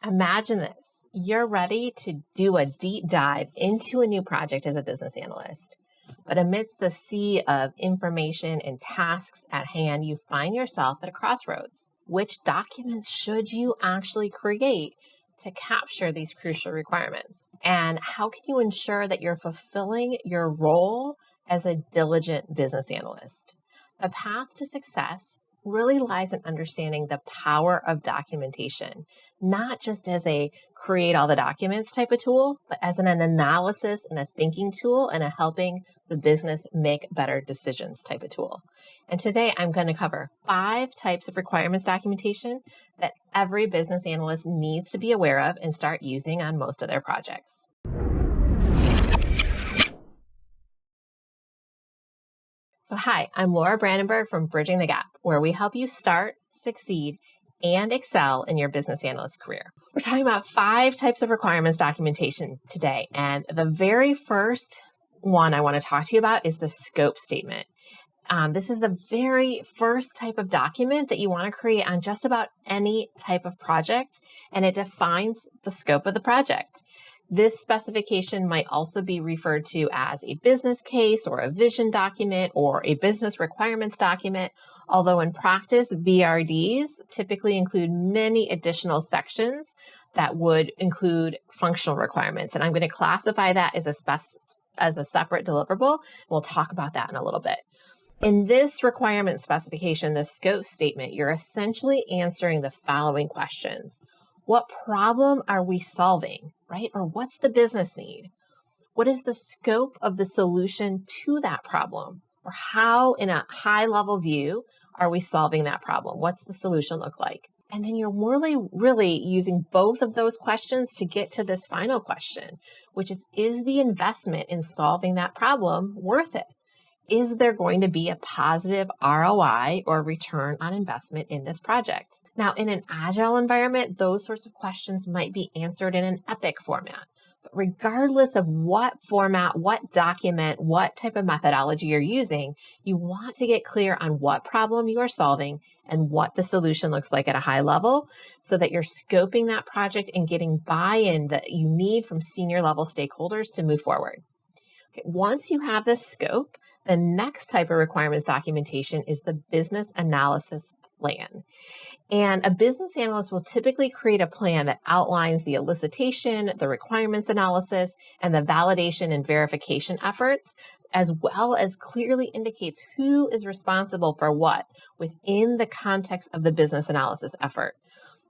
Imagine this. You're ready to do a deep dive into a new project as a business analyst. But amidst the sea of information and tasks at hand, you find yourself at a crossroads. Which documents should you actually create to capture these crucial requirements? And how can you ensure that you're fulfilling your role as a diligent business analyst? The path to success really lies in understanding the power of documentation, not just as a create all the documents type of tool, but as an analysis and a thinking tool and a helping the business make better decisions type of tool. And today I'm going to cover 5 types of requirements documentation that every business analyst needs to be aware of and start using on most of their projects. So hi, I'm Laura Brandenburg from Bridging the Gap, where we help you start, succeed, and excel in your business analyst career. We're talking about 5 types of requirements documentation today. And the very first one I want to talk to you about is the scope statement. This is the very first type of document that you want to create on just about any type of project, and it defines the scope of the project. This specification might also be referred to as a business case or a vision document or a business requirements document, although in practice, BRDs typically include many additional sections that would include functional requirements. And I'm going to classify that as a separate deliverable. We'll talk about that in a little bit. In this requirement specification, the scope statement, you're essentially answering the following questions. What problem are we solving, right? Or what's the business need? What is the scope of the solution to that problem? Or how, in a high-level view, are we solving that problem? What's the solution look like? And then you're really using both of those questions to get to this final question, which is the investment in solving that problem worth it? Is there going to be a positive ROI or return on investment in this project? Now, in an agile environment, those sorts of questions might be answered in an epic format. But regardless of what format, what document, what type of methodology you're using, you want to get clear on what problem you are solving and what the solution looks like at a high level so that you're scoping that project and getting buy-in that you need from senior level stakeholders to move forward. Okay, once you have this scope, the next type of requirements documentation is the business analysis plan. And a business analyst will typically create a plan that outlines the elicitation, the requirements analysis, and the validation and verification efforts, as well as clearly indicates who is responsible for what within the context of the business analysis effort.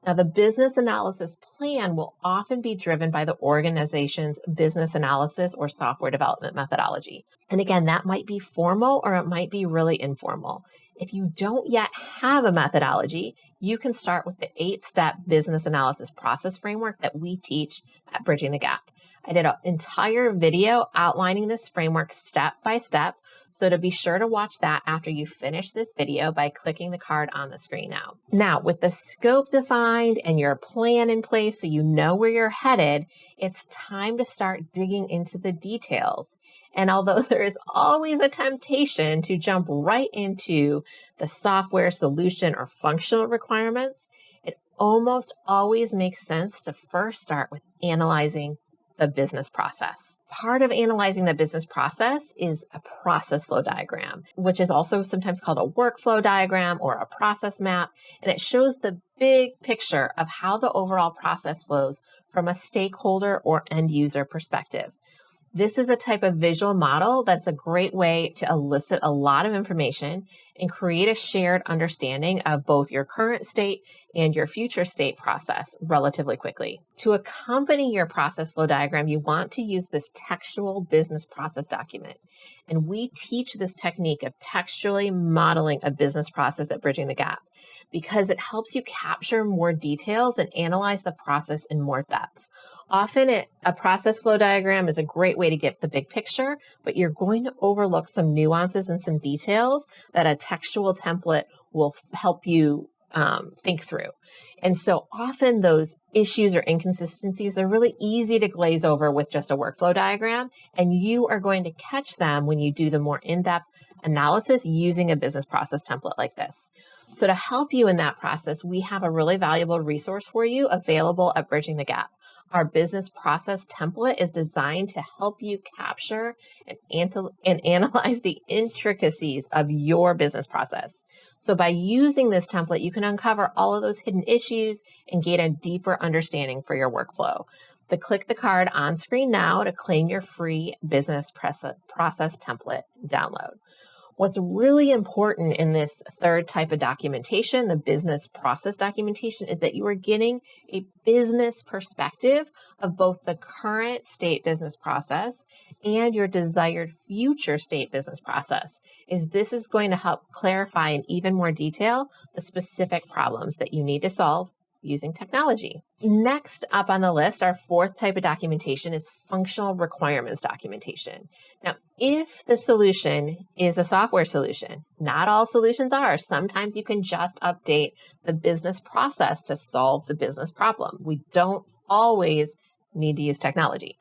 Now, the business analysis plan will often be driven by the organization's business analysis or software development methodology. And again, that might be formal or it might be really informal. If you don't yet have a methodology, you can start with the 8-step business analysis process framework that we teach at Bridging the Gap. I did an entire video outlining this framework step by step. So to be sure to watch that after you finish this video by clicking the card on the screen now. Now, with the scope defined and your plan in place so you know where you're headed, it's time to start digging into the details. And although there is always a temptation to jump right into the software solution or functional requirements, it almost always makes sense to first start with analyzing the business process. Part of analyzing the business process is a process flow diagram, which is also sometimes called a workflow diagram or a process map. And it shows the big picture of how the overall process flows from a stakeholder or end user perspective. This is a type of visual model that's a great way to elicit a lot of information and create a shared understanding of both your current state and your future state process relatively quickly. To accompany your process flow diagram, you want to use this textual business process document. And we teach this technique of textually modeling a business process at Bridging the Gap because it helps you capture more details and analyze the process in more depth. Often a process flow diagram is a great way to get the big picture, but you're going to overlook some nuances and some details that a textual template will help you think through. And so often those issues or inconsistencies, they're really easy to glaze over with just a workflow diagram, and you are going to catch them when you do the more in-depth analysis using a business process template like this. So to help you in that process, we have a really valuable resource for you available at Bridging the Gap. Our business process template is designed to help you capture and analyze the intricacies of your business process. So by using this template, you can uncover all of those hidden issues and gain a deeper understanding for your workflow. Click the card on screen now to claim your free business process template download. What's really important in this third type of documentation, the business process documentation, is that you are getting a business perspective of both the current state business process and your desired future state business process. This is going to help clarify in even more detail the specific problems that you need to solve using technology. Next up on the list, our fourth type of documentation is functional requirements documentation. Now, if the solution is a software solution, not all solutions are. Sometimes you can just update the business process to solve the business problem. We don't always need to use technology.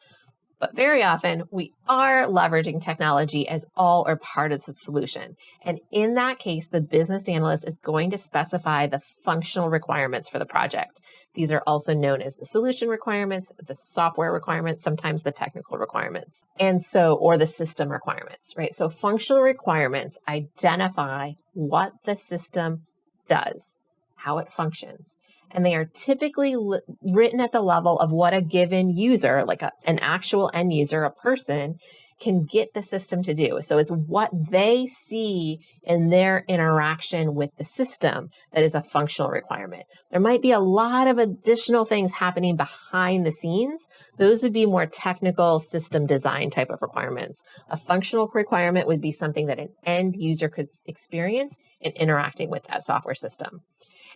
But very often, we are leveraging technology as all or part of the solution. And in that case, the business analyst is going to specify the functional requirements for the project. These are also known as the solution requirements, the software requirements, sometimes the technical requirements, or the system requirements, right? So functional requirements identify what the system does, how it functions. And they are typically written at the level of what a given user, like an actual end user, a person, can get the system to do. So it's what they see in their interaction with the system that is a functional requirement. There might be a lot of additional things happening behind the scenes. Those would be more technical system design type of requirements. A functional requirement would be something that an end user could experience in interacting with that software system.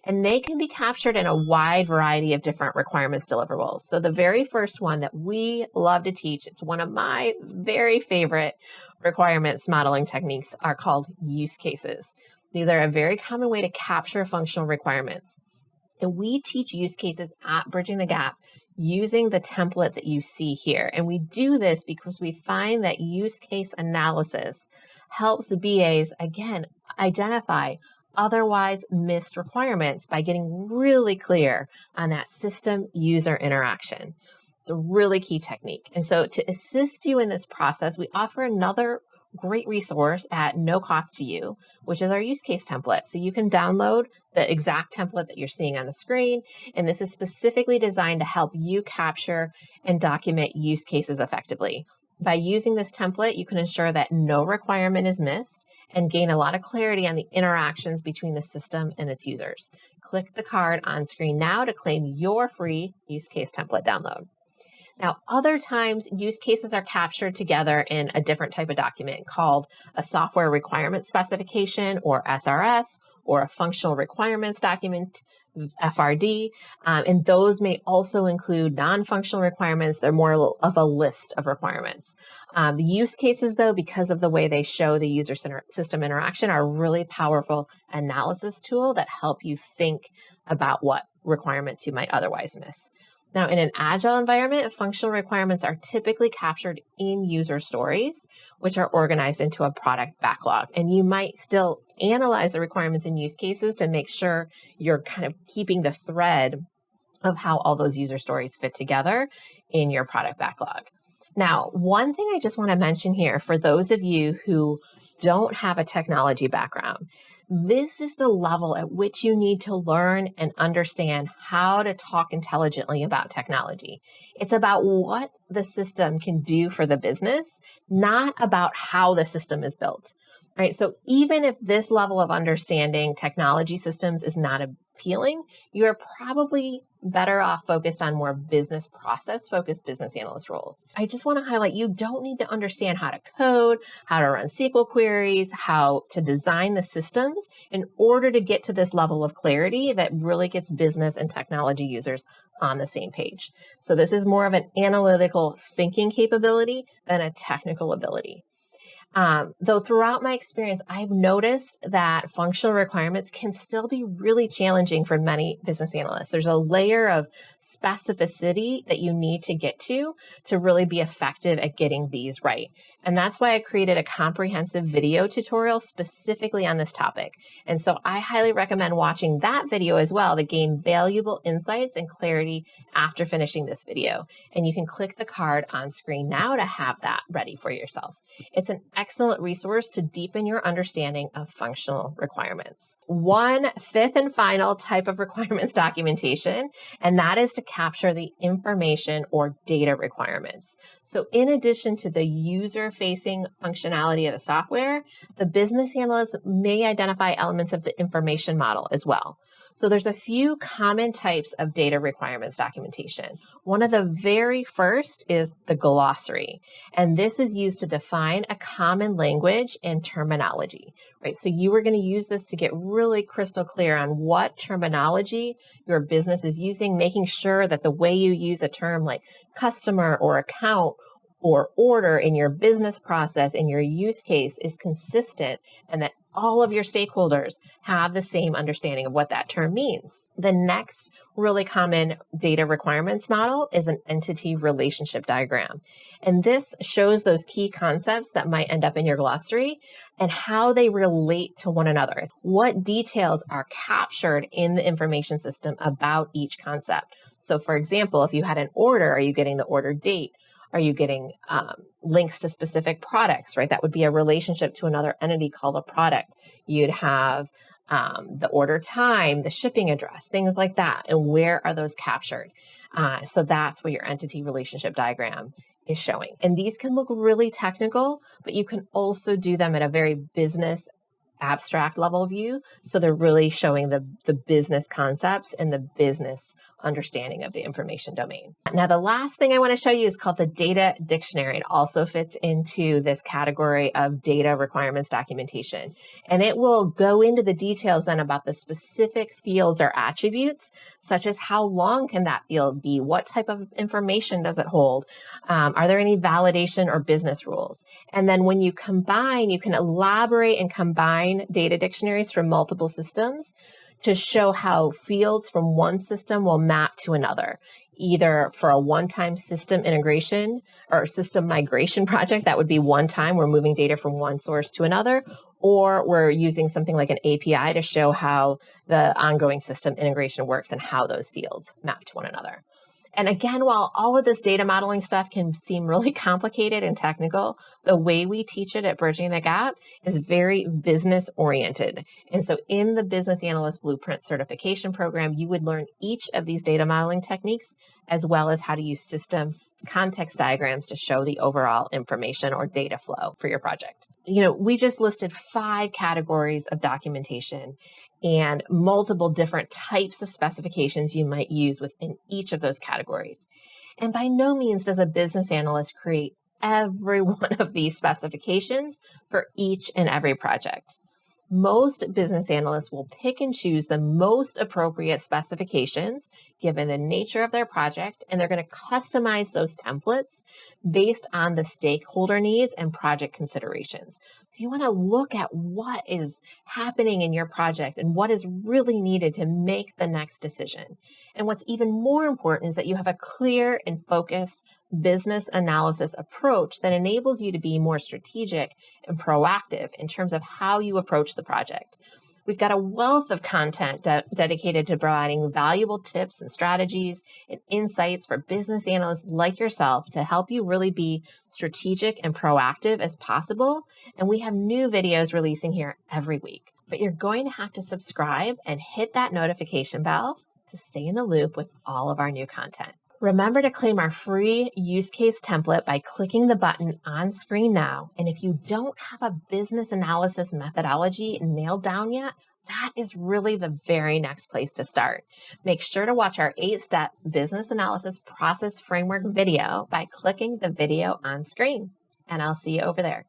And they can be captured in a wide variety of different requirements deliverables. So the very first one that we love to teach, it's one of my very favorite requirements modeling techniques, are called use cases. These are a very common way to capture functional requirements. And we teach use cases at Bridging the Gap using the template that you see here. And we do this because we find that use case analysis helps the BAs, again, identify otherwise missed requirements by getting really clear on that system user interaction. It's a really key technique. And so to assist you in this process, we offer another great resource at no cost to you, which is our use case template. So you can download the exact template that you're seeing on the screen. And this is specifically designed to help you capture and document use cases effectively. By using this template, you can ensure that no requirement is missed and gain a lot of clarity on the interactions between the system and its users. Click the card on screen now to claim your free use case template download. Now, other times, use cases are captured together in a different type of document called a software requirement specification, or SRS, or a functional requirements document, FRD, and those may also include non-functional requirements. They're more of a list of requirements. The use cases, though, because of the way they show the user system interaction, are a really powerful analysis tool that help you think about what requirements you might otherwise miss. Now, in an agile environment, functional requirements are typically captured in user stories, which are organized into a product backlog. And you might still analyze the requirements and use cases to make sure you're kind of keeping the thread of how all those user stories fit together in your product backlog. Now, one thing I just want to mention here for those of you who don't have a technology background, this is the level at which you need to learn and understand how to talk intelligently about technology. It's about what the system can do for the business, not about how the system is built. Right? So even if this level of understanding technology systems is not appealing, you are probably better off focused on more business process focused business analyst roles. I just want to highlight, you don't need to understand how to code, how to run SQL queries, how to design the systems in order to get to this level of clarity that really gets business and technology users on the same page. So this is more of an analytical thinking capability than a technical ability. Though throughout my experience, I've noticed that functional requirements can still be really challenging for many business analysts. There's a layer of specificity that you need to get to really be effective at getting these right. And that's why I created a comprehensive video tutorial specifically on this topic. And so I highly recommend watching that video as well to gain valuable insights and clarity after finishing this video. And you can click the card on screen now to have that ready for yourself. It's an excellent resource to deepen your understanding of functional requirements. One fifth and final type of requirements documentation, and that is to capture the information or data requirements. So in addition to the user-facing functionality of the software, the business analyst may identify elements of the information model as well. So there's a few common types of data requirements documentation. One of the very first is the glossary, and this is used to define a common language and terminology, right? So you are going to use this to get really crystal clear on what terminology your business is using, making sure that the way you use a term like customer or account or order in your business process in your use case is consistent and that all of your stakeholders have the same understanding of what that term means. The next really common data requirements model is an entity relationship diagram. And this shows those key concepts that might end up in your glossary and how they relate to one another. What details are captured in the information system about each concept? So for example, if you had an order, are you getting the order date? Are you getting links to specific products, right? That would be a relationship to another entity called a product. You'd have the order time, the shipping address, things like that. And where are those captured? So that's what your entity relationship diagram is showing. And these can look really technical, but you can also do them at a very business abstract level view. So they're really showing the business concepts and the business understanding of the information domain. Now, the last thing I want to show you is called the data dictionary. It also fits into this category of data requirements documentation. And it will go into the details then about the specific fields or attributes, such as how long can that field be? What type of information does it hold? Are there any validation or business rules? And then when you combine, you can elaborate and combine data dictionaries from multiple systems to show how fields from one system will map to another, either for a one-time system integration or system migration project. That would be one time we're moving data from one source to another, or we're using something like an API to show how the ongoing system integration works and how those fields map to one another. And again, while all of this data modeling stuff can seem really complicated and technical, the way we teach it at Bridging the Gap is very business oriented. And so in the Business Analyst Blueprint certification program, you would learn each of these data modeling techniques, as well as how to use system context diagrams to show the overall information or data flow for your project. You know, we just listed 5 categories of documentation and multiple different types of specifications you might use within each of those categories. And by no means does a business analyst create every one of these specifications for each and every project. Most business analysts will pick and choose the most appropriate specifications given the nature of their project, and they're going to customize those templates based on the stakeholder needs and project considerations. So you want to look at what is happening in your project and what is really needed to make the next decision. And what's even more important is that you have a clear and focused business analysis approach that enables you to be more strategic and proactive in terms of how you approach the project. We've got a wealth of content dedicated to providing valuable tips and strategies and insights for business analysts like yourself to help you really be strategic and proactive as possible. And we have new videos releasing here every week. But you're going to have to subscribe and hit that notification bell to stay in the loop with all of our new content. Remember to claim our free use case template by clicking the button on screen now. And if you don't have a business analysis methodology nailed down yet, that is really the very next place to start. Make sure to watch our 8-step business analysis process framework video by clicking the video on screen. And I'll see you over there.